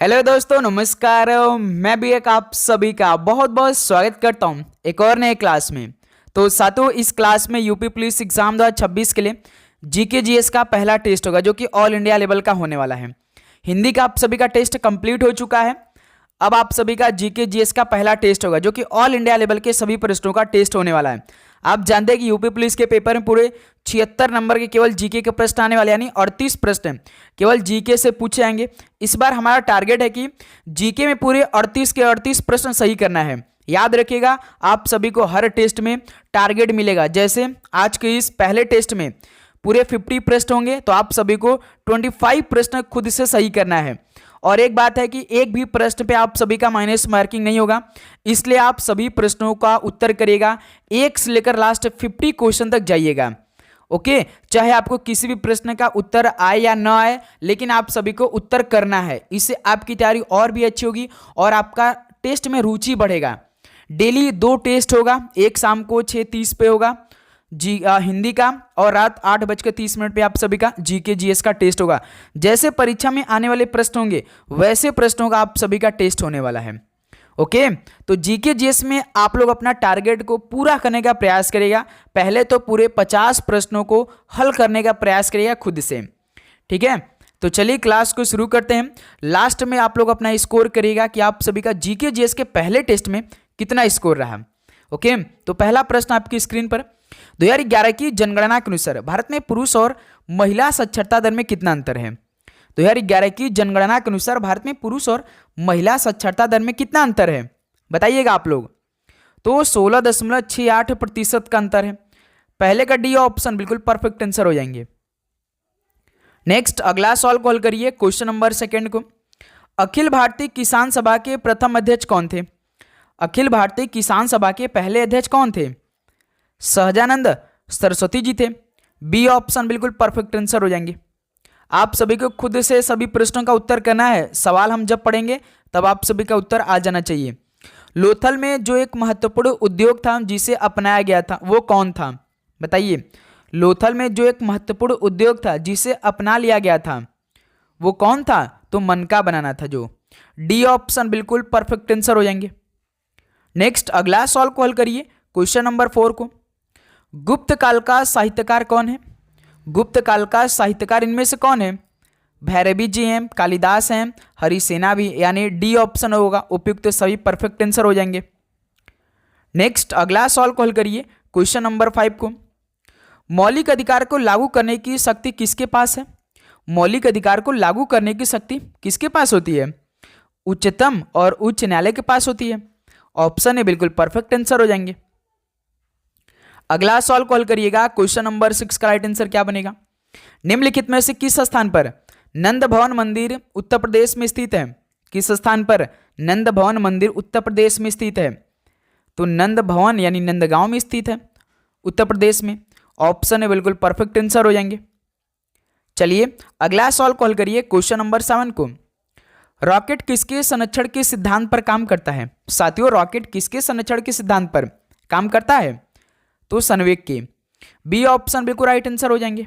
Hello दोस्तों, नमस्कार। मैं भी एक आप सभी का बहुत बहुत स्वागत करता हूं एक और नए क्लास में। तो साथियों, इस क्लास में यूपी पुलिस एग्जाम 2026 के लिए जीके जीएस का पहला टेस्ट होगा जो कि ऑल इंडिया लेवल का होने वाला है। हिंदी का आप सभी का टेस्ट कंप्लीट हो चुका है। अब आप सभी का जीके जीएस का पहला टेस्ट होगा जो कि ऑल इंडिया लेवल के सभी प्रश्नों का टेस्ट होने वाला है। आप जानते हैं कि यूपी पुलिस के पेपर में पूरे 76 नंबर के केवल जीके के प्रश्न आने वाले, यानी 38 प्रश्न केवल जीके से पूछे जाएंगे। इस बार हमारा टारगेट है कि जीके में पूरे 38 के 38 प्रश्न सही करना है। याद रखिएगा, आप सभी को हर टेस्ट में टारगेट मिलेगा। जैसे आज के इस पहले टेस्ट में पूरे 50 प्रश्न होंगे तो आप सभी को 25 प्रश्न खुद से सही करना है। और एक बात है कि एक भी प्रश्न पे आप सभी का माइनस मार्किंग नहीं होगा, इसलिए आप सभी प्रश्नों का उत्तर करिएगा। 1 से लेकर लास्ट 50 क्वेश्चन तक जाइएगा। ओके, चाहे आपको किसी भी प्रश्न का उत्तर आए या ना आए, लेकिन आप सभी को उत्तर करना है। इससे आपकी तैयारी और भी अच्छी होगी और आपका टेस्ट में रुचि बढ़ेगा। डेली 2 टेस्ट होगा, एक शाम को 6:30 पे होगा हिंदी का, और रात 8:30 पे आप सभी का जीके जीएस का टेस्ट होगा। जैसे परीक्षा में आने वाले प्रश्न होंगे वैसे प्रश्नों का आप सभी का टेस्ट होने वाला है। ओके, तो जीके जीएस में आप लोग अपना टारगेट को पूरा करने का प्रयास करेगा। पहले तो पूरे 50 प्रश्नों को हल करने का प्रयास करेगा खुद से। ठीक है, तो चलिए क्लास को शुरू करते हैं। लास्ट में आप लोग अपना स्कोर करिएगा कि आप सभी का जीके जीएस के पहले टेस्ट में कितना स्कोर रहा। ओके, तो पहला प्रश्न आपकी स्क्रीन पर। 2011 की जनगणना के अनुसार भारत में पुरुष और महिला साक्षरता दर में कितना अंतर है? 2011 की जनगणना के अनुसार भारत में पुरुष और महिला साक्षरता दर में कितना अंतर है, बताइएगा आप लोग। तो 16.68% का अंतर है। पहले का डी ऑप्शन बिल्कुल परफेक्ट आंसर हो जाएंगे। नेक्स्ट अगला सवाल कॉल करिए, क्वेश्चन नंबर 2 को। अखिल भारतीय किसान सभा के प्रथम अध्यक्ष कौन थे? अखिल भारतीय किसान सभा के पहले अध्यक्ष कौन थे? सहजानंद सरस्वती जी थे। बी ऑप्शन बिल्कुल परफेक्ट आंसर हो जाएंगे। आप सभी को खुद से सभी प्रश्नों का उत्तर करना है। सवाल हम जब पढ़ेंगे तब आप सभी का उत्तर आ जाना चाहिए। लोथल में जो एक महत्वपूर्ण उद्योग था जिसे अपनाया गया था वो कौन था, बताइए। लोथल में जो एक महत्वपूर्ण उद्योग था जिसे अपना लिया गया था वो कौन था? तो मनका बनाना था जो। डी ऑप्शन बिल्कुल परफेक्ट आंसर हो जाएंगे। नेक्स्ट अगला सवाल कॉल करिए, क्वेश्चन नंबर 4 को। गुप्त काल का साहित्यकार कौन है? गुप्त काल का साहित्यकार इनमें से कौन है? भैरवी जी हैं, कालिदास हैं, हरिसेना भी, यानी डी ऑप्शन होगा उपयुक्त। सभी परफेक्ट आंसर हो जाएंगे। नेक्स्ट अगला सवाल कॉल करिए, क्वेश्चन नंबर 5 को। मौलिक अधिकार को लागू करने की शक्ति किसके पास है? मौलिक अधिकार को लागू करने की शक्ति किसके पास होती है? उच्चतम और उच्च न्यायालय के पास होती है। ऑप्शन है बिल्कुल परफेक्ट आंसर हो जाएंगे। अगला सवाल कॉल करिएगा, क्वेश्चन नंबर 6 का राइट आंसर क्या बनेगा? निम्नलिखित में से किस स्थान पर नंद भवन मंदिर उत्तर प्रदेश में स्थित है? किस स्थान पर नंद भवन मंदिर उत्तर प्रदेश में स्थित है? तो नंद भवन यानी नंदगांव में स्थित है उत्तर प्रदेश में। ऑप्शन है बिल्कुल परफेक्ट आंसर हो जाएंगे। चलिए अगला सवाल कॉल करिए, क्वेश्चन नंबर 7 को। रॉकेट किसके संरक्षण के सिद्धांत पर काम करता है? साथियों, रॉकेट किसके संरक्षण के सिद्धांत पर काम करता है? तो संवेग के। बी ऑप्शन बिल्कुल राइट आंसर हो जाएंगे।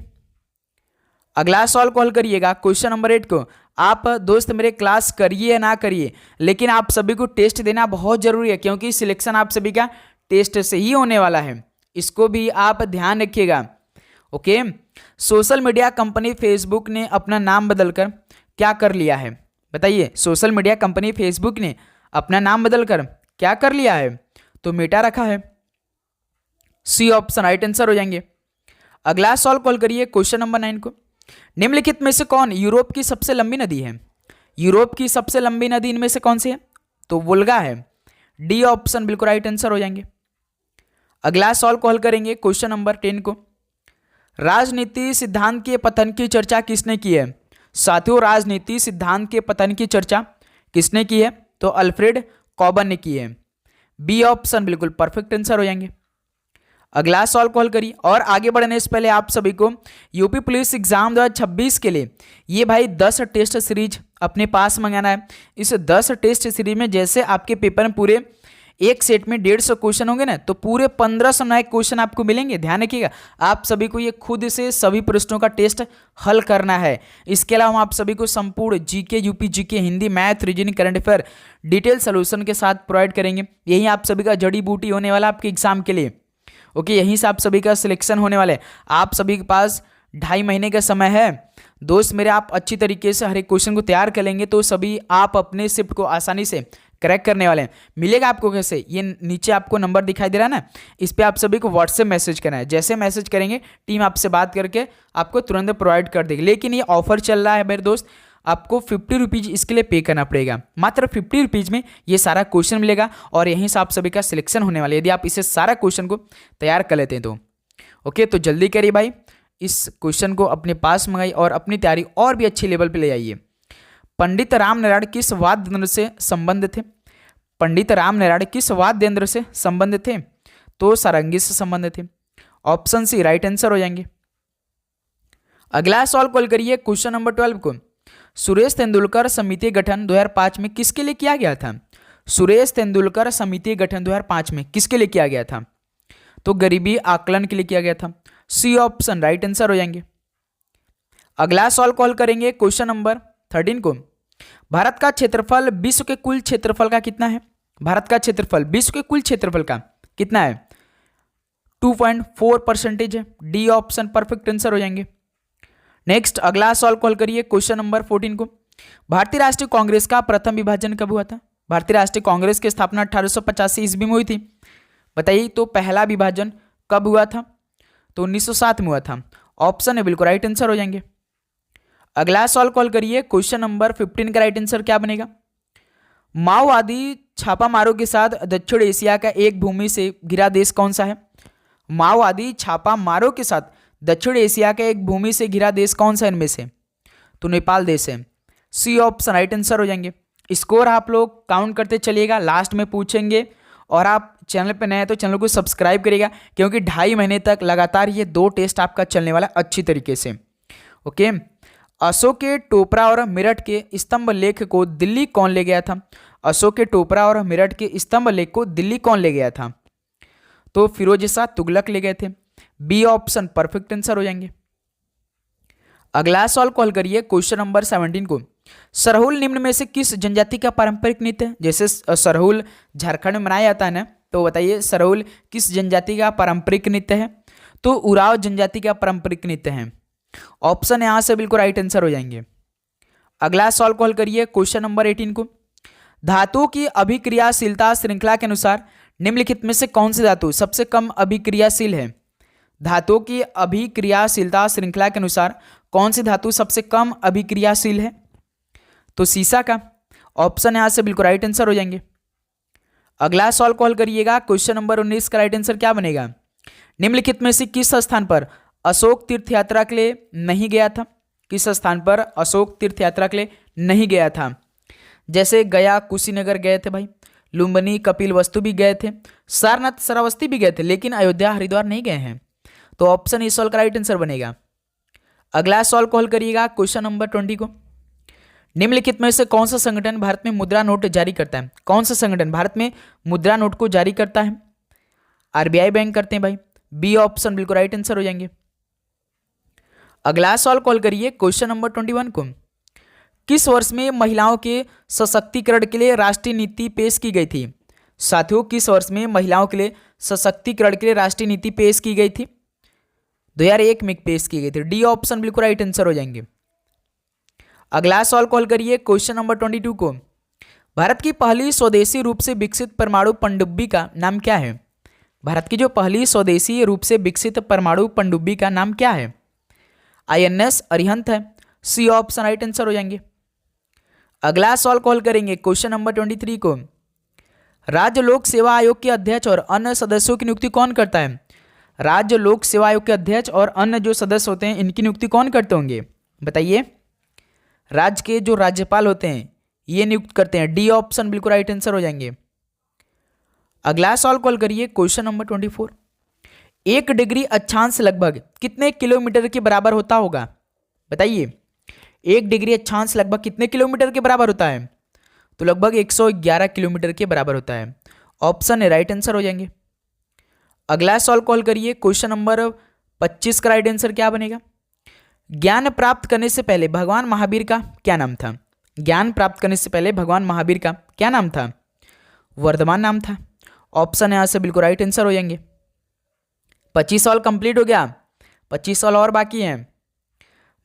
अगला सवाल कॉल करिएगा, क्वेश्चन नंबर 8 को। आप दोस्त मेरे क्लास करिए या ना करिए, लेकिन आप सभी को टेस्ट देना बहुत जरूरी है, क्योंकि सिलेक्शन आप सभी का टेस्ट से ही होने वाला है। इसको भी आप ध्यान रखिएगा। Okay, social media company Facebook ने अपना नाम बदलकर क्या कर लिया है, बताइए। सोशल मीडिया कंपनी फेसबुक ने अपना नाम बदलकर क्या कर लिया है? तो मेटा रखा है। सी ऑप्शन राइट आंसर हो जाएंगे। अगला सवाल कॉल करिए, क्वेश्चन नंबर 9 को। निम्नलिखित में से कौन यूरोप की सबसे लंबी नदी है? यूरोप की सबसे लंबी नदी इनमें से कौन सी है? तो वोल्गा है। डी ऑप्शन बिल्कुल राइट आंसर हो जाएंगे। अगला सवाल कॉल करेंगे, क्वेश्चन नंबर 10 को। राजनीति सिद्धांत के पतन की चर्चा किसने की है? साथियों, राजनीति सिद्धांत के पतन की चर्चा किसने की है? तो अल्फ्रेड कॉबन ने की है। बी ऑप्शन बिल्कुल परफेक्ट आंसर हो जाएंगे। अगला सवाल कॉल करिए। और आगे बढ़ने से पहले आप सभी को यूपी पुलिस एग्जाम 2026 के लिए ये भाई 10 टेस्ट सीरीज अपने पास मंगाना है। इस 10 टेस्ट सीरीज में जैसे आपके पेपर में पूरे एक सेट में 150 क्वेश्चन होंगे ना, तो पूरे 1500 नए क्वेश्चन आपको मिलेंगे। ध्यान रखिएगा, आप सभी को ये खुद से सभी प्रश्नों का टेस्ट हल करना है। इसके अलावा हम आप सभी को संपूर्ण GK, UP GK, Hindi, math, reasoning, current affair detail solution के साथ प्रोवाइड करेंगे। यही आप सभी का जड़ी बूटी होने वाला आपके एग्जाम के लिए। ओके, यहीं से आप सभी का सिलेक्शन होने वाला है। आप सभी के पास 2.5 महीने का समय है दोस्त मेरे। आप अच्छी तरीके से हर एक क्वेश्चन को तैयार कर लेंगे तो सभी आप अपने शिफ्ट को आसानी से क्रैक करने वाले हैं। मिलेगा आपको कैसे? ये नीचे आपको नंबर दिखाई दे रहा है ना, इस पर आप सभी को व्हाट्सएप मैसेज करना है। जैसे मैसेज करेंगे टीम आपसे बात करके आपको तुरंत प्रोवाइड कर देगी। लेकिन ये ऑफर चल रहा है मेरे दोस्त, आपको 50 रुपीज़ इसके लिए पे करना पड़ेगा। मात्र 50 रुपीज़ में ये सारा क्वेश्चन मिलेगा और यहीं से आप सभी का सिलेक्शन होने वाला है यदि आप इसे सारा क्वेश्चन को तैयार कर लेते हैं तो। ओके, तो जल्दी करिए भाई, इस क्वेश्चन को अपने पास मंगाइए और अपनी तैयारी और भी अच्छे लेवल पे ले आइए। पंडित रामनारायण किस वाद्य यंत्र से संबंधित थे? पंडित रामनारायण किस वाद्य यंत्र से संबंधित थे? तो सारंगी से संबंधित थे। ऑप्शन सी राइट आंसर हो जाएंगे। अगला सवाल कॉल करिए क्वेश्चन नंबर 12 को। सुरेश तेंदुलकर समिति गठन 2005 में किसके लिए किया गया था? सुरेश तेंदुलकर समिति गठन 2005 में किसके लिए किया गया था? तो गरीबी आकलन के लिए किया गया था। सी ऑप्शन राइट आंसर हो जाएंगे। अगला सवाल कॉल करेंगे क्वेश्चन नंबर 13 को। भारत का क्षेत्रफल विश्व के कुल क्षेत्रफल का कितना है? भारत का क्षेत्रफल विश्व के कुल क्षेत्रफल का कितना है? 2.4% है। डी ऑप्शन परफेक्ट आंसर हो जाएंगे। नेक्स्ट अगला सवाल कॉल करिए क्वेश्चन नंबर 14 को। भारतीय राष्ट्रीय कांग्रेस का प्रथम विभाजन कब हुआ था? भारतीय राष्ट्रीय कांग्रेस की स्थापना 1885 ईस्वी में हुई थी। बताइए तो पहला विभाजन कब हुआ था? तो 1907 में हुआ था। ऑप्शन है बिल्कुल राइट आंसर हो जाएंगे। अगला सवाल कॉल करिए क्वेश्चन नंबर 15 का राइट आंसर क्या बनेगा? माओवादी छापामारों के साथ दक्षिण एशिया का एक भूमि से घिरा देश कौन सा है? माओवादी छापामारों के साथ दक्षिण एशिया के एक भूमि से घिरा देश कौन सा इनमें से? तो नेपाल देश है। सी ऑप्शन राइट आंसर हो जाएंगे। स्कोर आप लोग काउंट करते चलिएगा, लास्ट में पूछेंगे। और आप चैनल पे नए हैं तो चैनल को सब्सक्राइब करिएगा क्योंकि 2.5 महीने तक लगातार ये 2 टेस्ट आपका चलने वाला अच्छी तरीके से। ओके, अशोक के टोपरा और मेरठ के स्तंभ लेख को दिल्ली कौन ले गया था? अशोक के टोपरा और मेरठ के स्तंभ लेख को दिल्ली कौन ले गया था? तो फिरोज शाह तुगलक ले गए थे। बी ऑप्शन परफेक्ट आंसर हो जाएंगे। अगला सवाल कॉल करिए क्वेश्चन नंबर 17 को। सरहुल निम्न में से किस जनजाति का पारंपरिक नृत्य है? जैसे सरहुल झारखंड में मनाया जाता है ना, तो बताइए सरहुल किस जनजाति का पारंपरिक नृत्य है? तो उराव जनजाति का पारंपरिक नृत्य है। ऑप्शन यहां से बिल्कुल राइट आंसर हो जाएंगे। अगला सवाल कॉल करिए क्वेश्चन नंबर 18 को। धातुओं की अभिक्रियाशीलता श्रृंखला के अनुसार निम्नलिखित में से कौन सी धातु सबसे कम अभिक्रियाशील है? धातुओं की अभिक्रियाशीलता श्रृंखला के अनुसार कौन सी धातु सबसे कम अभिक्रियाशील है? तो सीसा का। ऑप्शन यहां से बिल्कुल राइट आंसर हो जाएंगे। अगला सवाल कॉल करिएगा क्वेश्चन नंबर 19 का राइट आंसर क्या बनेगा? निम्नलिखित में से किस स्थान पर अशोक तीर्थ यात्रा के लिए नहीं गया था? किस स्थान पर अशोक तीर्थ यात्रा के लिए नहीं गया था? जैसे गया, कुशीनगर गए थे भाई, लुम्बिनी, कपिल वस्तु भी गए थे, सारनाथ, श्रावस्ती भी गए थे, लेकिन अयोध्या, हरिद्वार नहीं गए हैं। तो ऑप्शन इस सवाल का राइट आंसर बनेगा। अगला सवाल कॉल करिएगा क्वेश्चन नंबर 20 को। निम्नलिखित में से कौन सा संगठन भारत में मुद्रा नोट जारी करता है? कौन सा संगठन भारत में मुद्रा नोट को जारी करता है? आरबीआई बैंक करते हैं भाई। बी ऑप्शन बिल्कुल राइट आंसर हो जाएंगे। अगला सवाल कॉल करिए क्वेश्चन नंबर 21 को। किस वर्ष में महिलाओं के सशक्तिकरण के लिए राष्ट्रीय नीति पेश की गई थी? साथियों, किस वर्ष में महिलाओं के लिए सशक्तिकरण के लिए राष्ट्रीय नीति पेश की गई थी? 2001 में पेश की गई थी। डी ऑप्शन बिल्कुल राइट आंसर हो जाएंगे। अगला सवाल कॉल करिए क्वेश्चन नंबर 22 को। भारत की पहली स्वदेशी रूप से विकसित परमाणु पनडुब्बी का नाम क्या है? भारत की जो पहली स्वदेशी रूप से विकसित परमाणु पनडुब्बी का नाम क्या है? INS अरिहंत है। सी ऑप्शन राइट आंसर हो जाएंगे। अगला सवाल कॉल करेंगे क्वेश्चन नंबर 23 को। राज्य लोक सेवा आयोग के अध्यक्ष और अन्य सदस्यों की नियुक्ति कौन करता है? राज्य लोक सेवा आयोग के अध्यक्ष और अन्य जो सदस्य होते हैं इनकी नियुक्ति कौन करते होंगे? बताइए। राज्य के जो राज्यपाल होते हैं ये नियुक्त करते हैं। डी ऑप्शन बिल्कुल राइट आंसर हो जाएंगे। अगला सवाल कॉल करिए क्वेश्चन नंबर 24। 1 डिग्री अक्षांश लगभग कितने किलोमीटर के बराबर होता होगा? बताइए। 1 डिग्री अक्षांश लगभग कितने किलोमीटर के बराबर होता है? तो लगभग 111 किलोमीटर के बराबर होता है। ऑप्शन ए राइट आंसर हो जाएंगे। अगला सवाल कॉल करिए, क्वेश्चन नंबर 25 का राइट आंसर क्या बनेगा? ज्ञान प्राप्त करने से पहले भगवान महावीर का क्या नाम था? ज्ञान प्राप्त करने से पहले भगवान महावीर का क्या नाम था? वर्धमान नाम था। ऑप्शन यहां से बिल्कुल राइट आंसर हो जाएंगे। 25 सवाल कंप्लीट हो गया, 25 सवाल और बाकी हैं।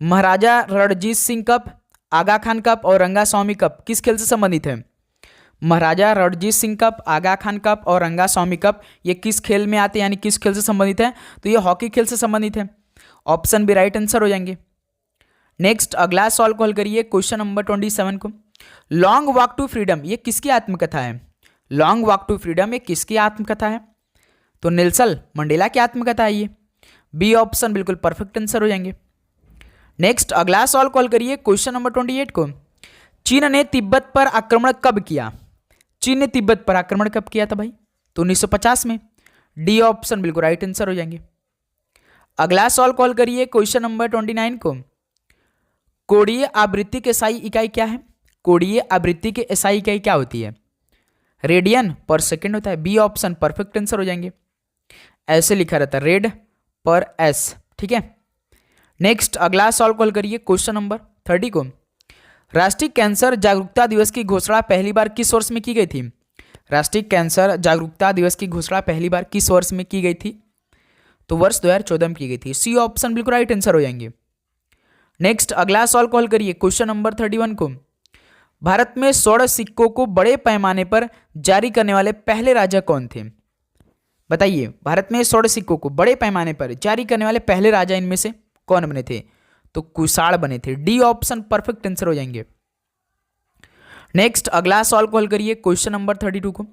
महाराजा रणजीत सिंह कप, आगा खान कप और रंगा स्वामी कप किस खेल से संबंधित है? महाराजा रणजीत सिंह कप, आगा खान कप और रंगा स्वामी कप ये किस खेल में आते हैं, यानी किस खेल से संबंधित है? तो ये हॉकी खेल से संबंधित है। ऑप्शन भी राइट आंसर हो जाएंगे। नेक्स्ट अगला सवाल कॉल करिए, क्वेश्चन नंबर 27 को। लॉन्ग वॉक टू फ्रीडम ये किसकी आत्मकथा है? लॉन्ग वॉक टू फ्रीडम ये किसकी आत्मकथा है? तो नेल्सन मंडेला की आत्मकथा है ये। बी ऑप्शन बिल्कुल परफेक्ट आंसर हो जाएंगे। नेक्स्ट अगला सवाल कॉल करिए, क्वेश्चन नंबर 28 को। चीन ने तिब्बत पर आक्रमण कब किया? चीन ने तिब्बत पर आक्रमण कब किया था भाई? तो 1950 में। डी ऑप्शन बिल्कुल राइट आंसर हो जाएंगे। अगला सवाल कॉल करिए, क्वेश्चन नंबर 29 को। कोणीय आवृत्ति के एसआई इकाई क्या है? कोणीय आवृत्ति के एसआई इकाई क्या होती है? रेडियन पर सेकेंड होता है। बी ऑप्शन परफेक्ट आंसर हो जाएंगे। ऐसे लिखा रहता है रेड पर एस, ठीक है। नेक्स्ट अगला सवाल कॉल करिए, क्वेश्चन नंबर 30 को। राष्ट्रीय कैंसर जागरूकता दिवस की घोषणा पहली बार किस वर्ष में की गई थी? राष्ट्रीय कैंसर जागरूकता दिवस की घोषणा पहली बार किस वर्ष में की गई थी? तो वर्ष 2014 में की गई थी। सी ऑप्शन बिल्कुल राइट आंसर हो जाएंगे। नेक्स्ट अगला सवाल कॉल करिए, क्वेश्चन नंबर 31 को। भारत में स्वर्ण सिक्कों को बड़े पैमाने पर जारी करने वाले पहले राजा कौन थे? बताइए, भारत में स्वर्ण सिक्कों को बड़े पैमाने पर जारी करने वाले पहले राजा इनमें से कौन बने थे? तो कुषाण बने थे। डी ऑप्शन परफेक्ट आंसर हो जाएंगे। नेक्स्ट अगला सवाल कॉल करिए, क्वेश्चन नंबर 32 को।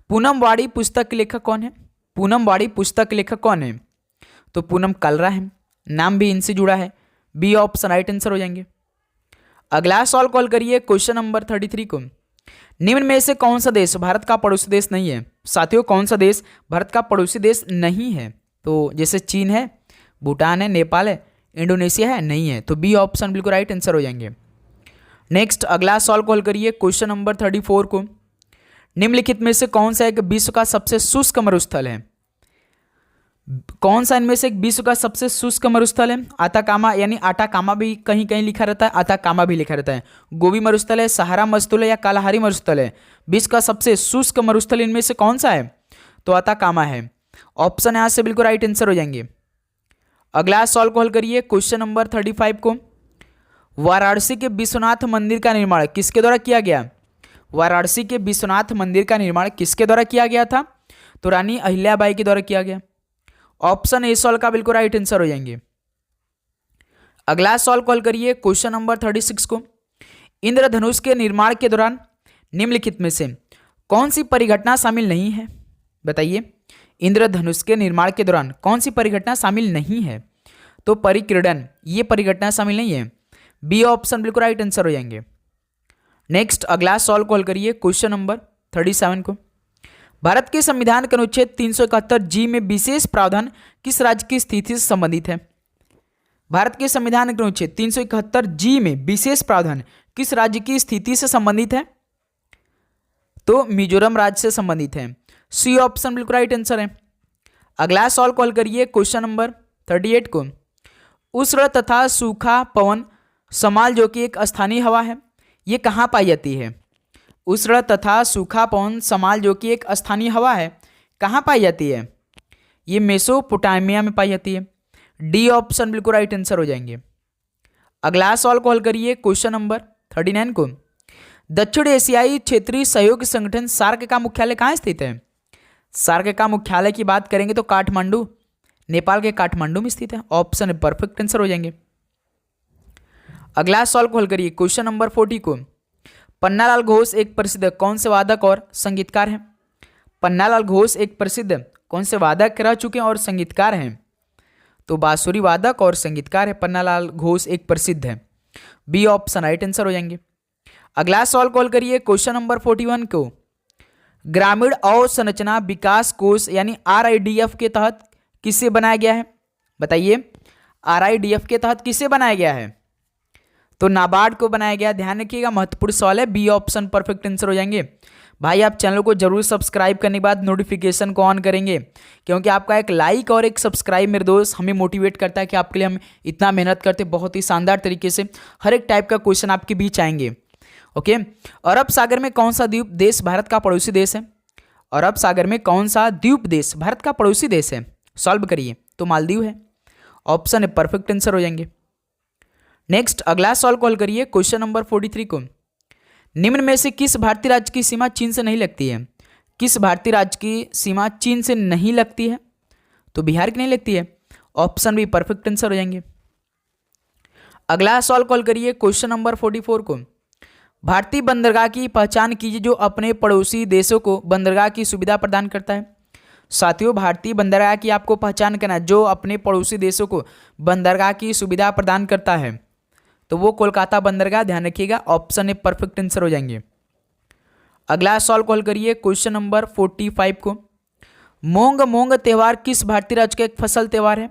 पूनम वाड़ी पुस्तक के लेखक कौन है? पूनम वाड़ी पुस्तक के लेखक कौन है? तो पूनम कलरा है, नाम भी इनसे जुड़ा है। बी ऑप्शन राइट आंसर हो जाएंगे। अगला सवाल कॉल करिए, क्वेश्चन नंबर 33 को। निम्न में से कौन सा देश भारत का पड़ोसी देश नहीं है? साथियों, कौन सा देश भारत का पड़ोसी देश नहीं है? तो जैसे चीन है, भूटान है, नेपाल है, इंडोनेशिया है, नहीं है। तो बी ऑप्शन बिल्कुल राइट आंसर हो जाएंगे। नेक्स्ट अगला सवाल कॉल करिए, क्वेश्चन नंबर 34 को। निम्नलिखित में से कौन सा एक विश्व का सबसे शुष्क मरुस्थल है? कौन सा इनमें से एक विश्व का सबसे शुष्क मरुस्थल है? आताकामा, यानी आटाकामा भी कहीं कहीं लिखा रहता है, आताकामा भी लिखा रहता है। गोबी मरुस्थल है, सहारा मरुस्थल है या कालाहारी मरुस्थल है? विश्व का सबसे शुष्क मरुस्थल इनमें से कौन सा है? तो आताकामा है। ऑप्शन यहां से बिल्कुल राइट आंसर हो जाएंगे। अगला सवाल कॉल करिए, क्वेश्चन नंबर 35 को। वाराणसी के विश्वनाथ मंदिर का निर्माण किसके द्वारा किया गया? वाराणसी के विश्वनाथ मंदिर का निर्माण किसके द्वारा किया गया था? तो रानी अहिल्याबाई के द्वारा किया गया। ऑप्शन ए सवाल का बिल्कुल राइट आंसर हो जाएंगे। अगला सवाल कॉल करिए, क्वेश्चन नंबर 36 को। इंद्रधनुष के निर्माण के दौरान निम्नलिखित में से कौन सी परिघटना शामिल नहीं है? बताइए, इंद्रधनुष के निर्माण के दौरान कौन सी परिघटना शामिल नहीं है? तो परिक्रीडन, ये परिघटना शामिल नहीं है। बी ऑप्शन बिल्कुल राइट आंसर हो जाएंगे। नेक्स्ट अगला सवाल कॉल करिए, क्वेश्चन नंबर 37 को। भारत के संविधान के अनुच्छेद 371 जी में विशेष प्रावधान किस राज्य की स्थिति से संबंधित है? भारत के संविधान के अनुच्छेद 371 जी में विशेष प्रावधान किस राज्य की स्थिति से संबंधित है? तो मिजोरम राज्य से संबंधित है। सी ऑप्शन बिल्कुल राइट आंसर है। अगला सवाल कॉल करिए, क्वेश्चन नंबर 38 को। उष्ण तथा सूखा पवन समाल जो कि एक स्थानीय हवा है, ये कहाँ पाई जाती है? उष्ण तथा सूखा पवन समाल जो कि एक स्थानीय हवा है, कहाँ पाई जाती है? ये मेसोपोटामिया में पाई जाती है। डी ऑप्शन बिल्कुल राइट आंसर हो जाएंगे। अगला सवाल कॉल करिए, क्वेश्चन नंबर 39 को। दक्षिण एशियाई क्षेत्रीय सहयोग संगठन सार्क का मुख्यालय कहाँ स्थित है? सार्क का मुख्यालय की बात करेंगे तो काठमांडू, नेपाल के काठमांडू में स्थित है। ऑप्शन परफेक्ट आंसर हो जाएंगे। अगला सवाल कॉल करिए, क्वेश्चन नंबर 40 को। पन्नालाल घोष एक प्रसिद्ध कौन से वादक और संगीतकार हैं? पन्नालाल घोष एक प्रसिद्ध कौन से वादक रह चुके हैं और संगीतकार हैं? तो बांसुरी वादक और संगीतकार है पन्नालाल घोष एक प्रसिद्ध है। बी ऑप्शन राइट आंसर हो जाएंगे। अगला सवाल कॉल करिए, क्वेश्चन नंबर 41 को। ग्रामीण अवसंरचना विकास कोष यानी RIDF के तहत किसे बनाया गया है? बताइए, RIDF के तहत किसे बनाया गया है? तो नाबार्ड को बनाया गया। ध्यान रखिएगा, महत्वपूर्ण सवाल है। बी ऑप्शन परफेक्ट आंसर हो जाएंगे। भाई आप चैनल को जरूर सब्सक्राइब करने के बाद नोटिफिकेशन को ऑन करेंगे, क्योंकि आपका एक लाइक और एक सब्सक्राइब मेरे दोस्त हमें मोटिवेट करता है कि आपके लिए हम इतना मेहनत करते, बहुत ही शानदार तरीके से हर एक टाइप का क्वेश्चन आपके बीच आएंगे। ओके, अरब सागर में कौन सा द्वीप देश भारत का पड़ोसी देश है? अरब सागर में कौन सा द्वीप देश भारत का पड़ोसी देश है? सॉल्व करिए, तो मालदीव है। ऑप्शन है परफेक्ट आंसर हो जाएंगे। नेक्स्ट अगला सॉल्व कॉल करिए क्वेश्चन नंबर 43 को। निम्न में से किस भारतीय राज्य की सीमा चीन से नहीं लगती है? किस भारतीय राज्य की सीमा चीन से नहीं लगती है? तो बिहार की नहीं लगती है। ऑप्शन बी परफेक्ट आंसर हो जाएंगे। अगला सॉल्व कॉल करिए क्वेश्चन नंबर 44 को। भारतीय बंदरगाह की पहचान कीजिए जो अपने पड़ोसी देशों को बंदरगाह की सुविधा प्रदान करता है। साथियों, भारतीय बंदरगाह की आपको पहचान करना है जो अपने पड़ोसी देशों को बंदरगाह की सुविधा प्रदान करता है, तो वो कोलकाता बंदरगाह, ध्यान रखिएगा। ऑप्शन ए परफेक्ट आंसर हो जाएंगे। अगला सॉल्व कॉल करिए क्वेश्चन नंबर 45 को। मोंग मोंग त्यौहार किस भारतीय राज्य का एक फसल त्यौहार है?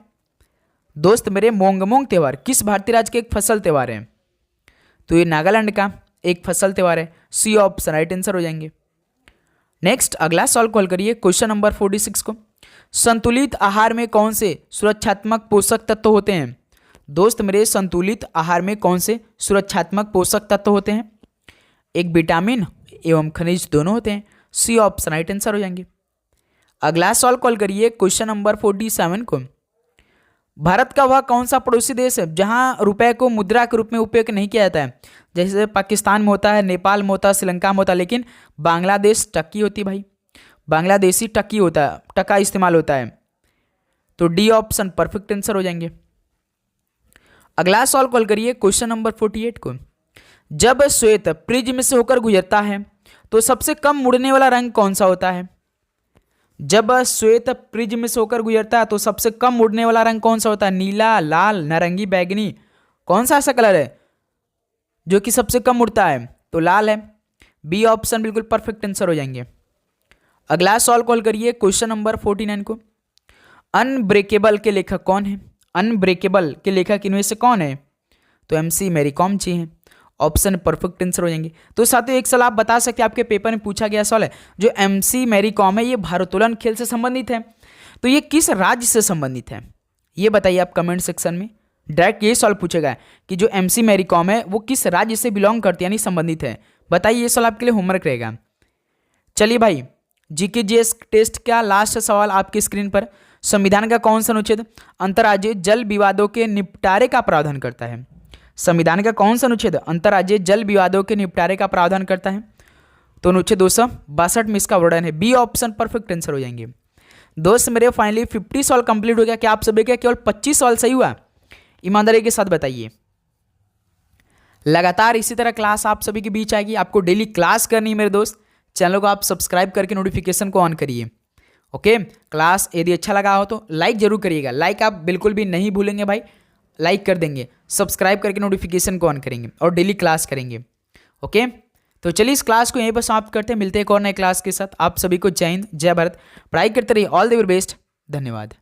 दोस्त मेरे, मोंग मोंग त्यौहार किस भारतीय राज्य का एक फसल त्यौहार है? तो ये नागालैंड का एक फसल त्यौहार है। सी ऑप्शन राइट आंसर हो जाएंगे। नेक्स्ट अगला सॉल्व कॉल करिए क्वेश्चन नंबर 46 को। संतुलित आहार में कौन से सुरक्षात्मक पोषक तत्व होते हैं? दोस्त मेरे, संतुलित आहार में कौन से सुरक्षात्मक पोषक तत्व होते हैं? एक विटामिन एवं खनिज दोनों होते हैं। सी ऑप्शन राइट आंसर हो जाएंगे। अगला सॉल्व कॉल करिए क्वेश्चन नंबर 47 को। भारत का वह कौन सा पड़ोसी देश है जहां रुपए को मुद्रा के रूप में उपयोग नहीं किया जाता है? जैसे पाकिस्तान में होता है, नेपाल में होता है, श्रीलंका में होता है, लेकिन बांग्लादेश टक्की होती है भाई, बांग्लादेशी टक्की होता है, टका इस्तेमाल होता है। तो डी ऑप्शन परफेक्ट आंसर हो जाएंगे। अगला सॉल्व कॉल करिए क्वेश्चन नंबर 48 को। जब श्वेत प्रिज्म से होकर गुजरता है तो सबसे कम मुड़ने वाला रंग कौन सा होता है? जब श्वेत प्रिज्म से होकर गुजरता है तो सबसे कम मुड़ने वाला रंग कौन सा होता है? नीला, लाल, नारंगी, बैगनी, कौन सा ऐसा कलर है जो कि सबसे कम मुड़ता है? तो लाल है। बी ऑप्शन बिल्कुल परफेक्ट आंसर हो जाएंगे। अगला सॉल्व कॉल करिए क्वेश्चन नंबर 49 को। अनब्रेकेबल के लेखक कौन है? अनब्रेकेबल के लेखक इनमें से कौन है? तो MC मैरी कॉम जी हैं। ऑप्शन परफेक्ट आंसर हो जाएंगे। तो साथियों एक सवाल आप बता सकते हैं, आपके पेपर में पूछा गया सवाल है, जो MC मैरी कॉम है ये भारोत्तोलन खेल से संबंधित है, तो ये किस राज्य से संबंधित है? ये बताइए आप कमेंट सेक्शन में। डायरेक्ट ये सवाल पूछेगा कि जो MC मैरी कॉम है वो किस राज्य से बिलोंग करती है, यानी संबंधित है। बताइए, ये सवाल आपके लिए होमवर्क रहेगा। चलिए भाई, GK GS टेस्ट का लास्ट सवाल आपकी स्क्रीन पर। संविधान का कौन सा अनुच्छेद अंतर्राज्यीय जल विवादों के निपटारे का प्रावधान करता है? संविधान का कौन सा अनुच्छेद अंतर्राज्यीय जल विवादों के निपटारे का प्रावधान करता है? तो अनुच्छेद 262 में इसका वर्णन है। बी ऑप्शन परफेक्ट आंसर हो जाएंगे। दोस्त मेरे फाइनली 50 सवाल कंप्लीट हो गया। क्या आप सभी का केवल 25 सवाल सही हुआ? ईमानदारी के साथ बताइए। लगातार इसी तरह क्लास आप सभी के बीच आएगी। आपको डेली क्लास करनी है मेरे दोस्त। चैनल को आप सब्सक्राइब करके नोटिफिकेशन को ऑन करिए। ओके, क्लास यदि अच्छा लगा हो तो लाइक जरूर करिएगा। लाइक आप बिल्कुल भी नहीं भूलेंगे भाई, लाइक कर देंगे, सब्सक्राइब करके नोटिफिकेशन को ऑन करेंगे और डेली क्लास करेंगे। ओके, तो चलिए इस क्लास को यहीं पर समाप्त करते हैं। मिलते हैं एक और नए क्लास के साथ। आप सभी को जय हिंद, जय भारत। पढ़ाई करते रहिए। All the very best. धन्यवाद।